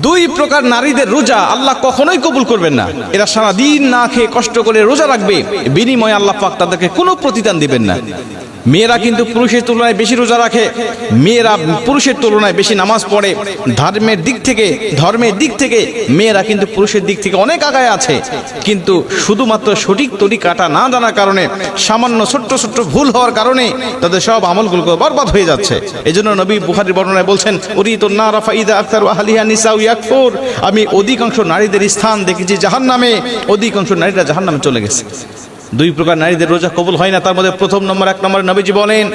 দুই প্রকার নারীদের রোজা আল্লাহ কখনোই কবুল করবেন না। এরা সারা দিন না খেয়ে কষ্ট করে রোজা রাখবে, বিনিময়ে আল্লাহ পাক তাদেরকে কোনো প্রতিদান দিবেন না। মেয়েরা কিন্তু পুরুষের তুলনায় বেশি রোজা রাখে, মেয়েরা পুরুষের তুলনায় বেশি নামাজ পড়ে। ধর্মের দিক থেকে মেয়েরা কিন্তু পুরুষের দিক থেকে অনেক আগায় আছে, কিন্তু শুধুমাত্র সঠিক তরিকাটা না জানার কারণে, সামান্য ছোট্ট ছোট্ট ভুল হওয়ার কারণে তাদের সব আমলগুলো বরবাদ হয়ে যাচ্ছে। এজন্য নবী বুখারীর বর্ণনায় বলছেন, উরিতুন নার ফাইদা আকতারু আহলিহা নিসাউ ইয়াকফুর, আমি অধিকাংশ নারীদের স্থান দেখেছি জাহান্নামে, অধিকাংশ নারীরা জাহান্নামে চলে গেছে। দুই প্রকার নারীদের রোজা কবুল হয় না। তার মধ্যে প্রথম নম্বর, এক নম্বরে নবীজি বলেন,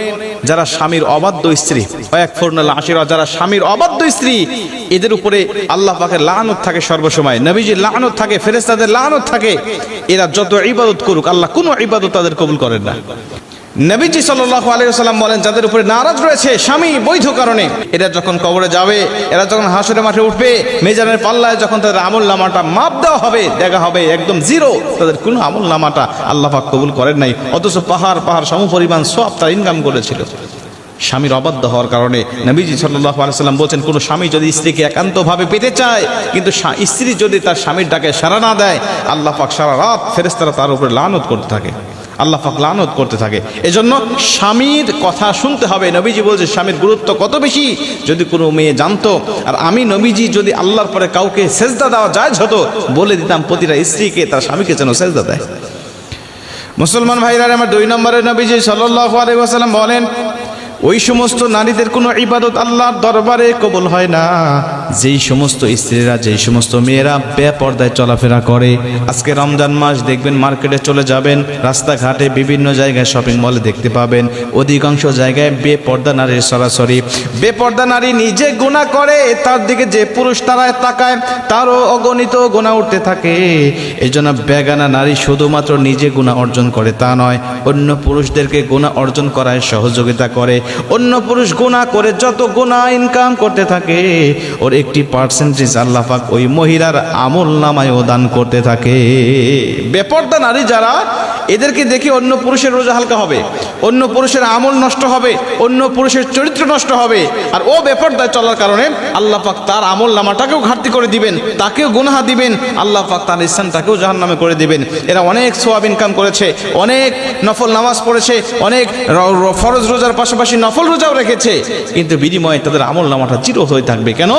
যারা স্বামীর অবাধ্য স্ত্রী, ওয়াকফুরনাল আশিরা, যারা স্বামীর অবাধ্য স্ত্রী, এদের উপরে আল্লাহ পাকের লাআনত থাকে সর্বসময়, নবীজির লাআনত থাকে, ফেরেশতাদের লাআনত থাকে। এরা যত ইবাদত করুক, আল্লাহ কোনো ইবাদত তাদের কবুল করেন না। নবীজি সাল্লাল্লাহু আলাইহি ওয়াসাল্লাম বলেন, যাদের উপরে নারাজ রয়েছে স্বামী বৈধ কারণে, এরা যখন কবরে যাবে, এরা যখন হাসরের মাঠে উঠবে, মিজানের পাল্লায় যখন তাদের আমলনামাটা মাপ দেওয়া হবে, দেখা হবে একদম জিরো, তাদের কোনো আমলনামাটা আল্লাহ পাক কবুল করেন নাই, অথচ পাহাড় সমপরিমাণ সওয়াব তারা ইনকাম করেছিল। স্বামীর অবাধ্য হওয়ার কারণে নবীজি সাল্লাল্লাহু আলাইহি ওয়াসাল্লাম বলছেন, কোনো স্বামী যদি স্ত্রীকে একান্তভাবে পেতে চায়, কিন্তু স্ত্রী যদি তার স্বামীর ডাকে সাড়া না দেয়, আল্লাহ পাক সারা রাত ফেরেশতারা তার উপরে লানত করতে থাকে, আল্লাহ পাক লানত করতে থাকে। এজন্য স্বামীর কথা শুনতে হবে। নবীজি বলছে স্বামীর গুরুত্ব কত বেশি যদি কোনো মেয়ে জানতো, আর আমি নবীজি যদি আল্লাহর পরে কাউকে সেজদা দেওয়া জায়েজ হতো, বলে দিতাম প্রতিটা স্ত্রীকে তার স্বামীকে যেন সেজদা দেয়। মুসলমান ভাইরা আমার, দুই নম্বরে নবীজি সাল্লাল্লাহু আলাইহি ওয়াসাল্লাম বলেন, ওই সমস্ত নারীদের কোনো ইবাদত আল্লাহর দরবারে কবুল হয় না যেই সমস্ত স্ত্রীরা, যেই সমস্ত মেয়েরা বেপর্দায় চলাফেরা করে। আজকে রমজান মাস, দেখবেন মার্কেটে চলে যাবেন, রাস্তাঘাটে বিভিন্ন জায়গায় শপিং মলে দেখতে পাবেন অধিকাংশ জায়গায় বেপর্দা নারীর সরাসরি। বেপর্দা নারী নিজে গুনাহ করে, তার দিকে যে পুরুষ তারায় তাকায় তারও অগণিত গুনাহ উঠতে থাকে। এই জন্য বেগানা নারী শুধুমাত্র নিজে গুনাহ অর্জন করে তা নয়, অন্য পুরুষদেরকে গুনাহ অর্জন করায় সহযোগিতা করে। অন্য পুরুষ গুনাহ করে যত গুনাহ ইনকাম করতে থাকে, ওর একটি পার্সেন্টেজ আল্লাহ পাক ওই মহিলার আমল নামায়ও দান করতে থাকে। বেপর্দা নারী যারা, এদেরকে দেখে অন্য পুরুষের রোজা হালকা হবে, অন্য পুরুষের আমল নষ্ট হবে, অন্য পুরুষের চরিত্র নষ্ট হবে। আর ও বেপর্দায় চলার কারণে আল্লাহ পাক তার আমল নামাটাকেও ঘাটতি করে দিবেন, তাকেও গুনাহ দিবেন, আল্লাহ পাক তার স্থানটাকেও জাহান্নামে করে দিবেন। এরা অনেক সওয়াব ইনকাম করেছে, অনেক নফল নামাজ পড়েছে, অনেক ফরজ রোজার পাশাপাশি নফল রোজাও রেখেছে, কিন্তু বিনিময়ে তাদের আমল নামাটা জিরো হয়ে থাকবে। কেন?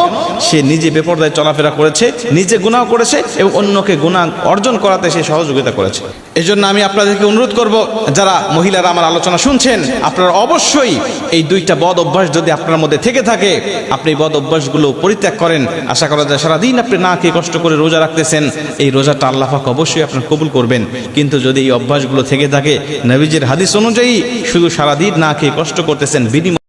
সে নিজে বেপরদায় চলাফেরা করেছে, নিজে গুনাহ করেছে এবং অন্যকে গুনাহ অর্জন করাতে সে সহযোগিতা করেছে। এজন্য আমি আপনাদেরকে অনুরোধ করব, যারা মহিলারা আমার আলোচনা শুনছেন, আপনারা অবশ্যই এই দুইটা বদ অভ্যাস যদি আপনার মধ্যে থেকে থাকে, আপনি বদ অভ্যাসগুলো পরিত্যাগ করেন। আশা করা যায় সারাদিন আপনি না খেয়ে কষ্ট করে রোজা রাখতেছেন, এই রোজাটা আল্লাহ পাক অবশ্যই আপনার কবুল করবেন। কিন্তু যদি এই অভ্যাসগুলো থেকে থাকে, নবীজির হাদিস অনুযায়ী শুধু সারাদিন না খেয়ে কষ্ট করতেছেন, বিনিময়ে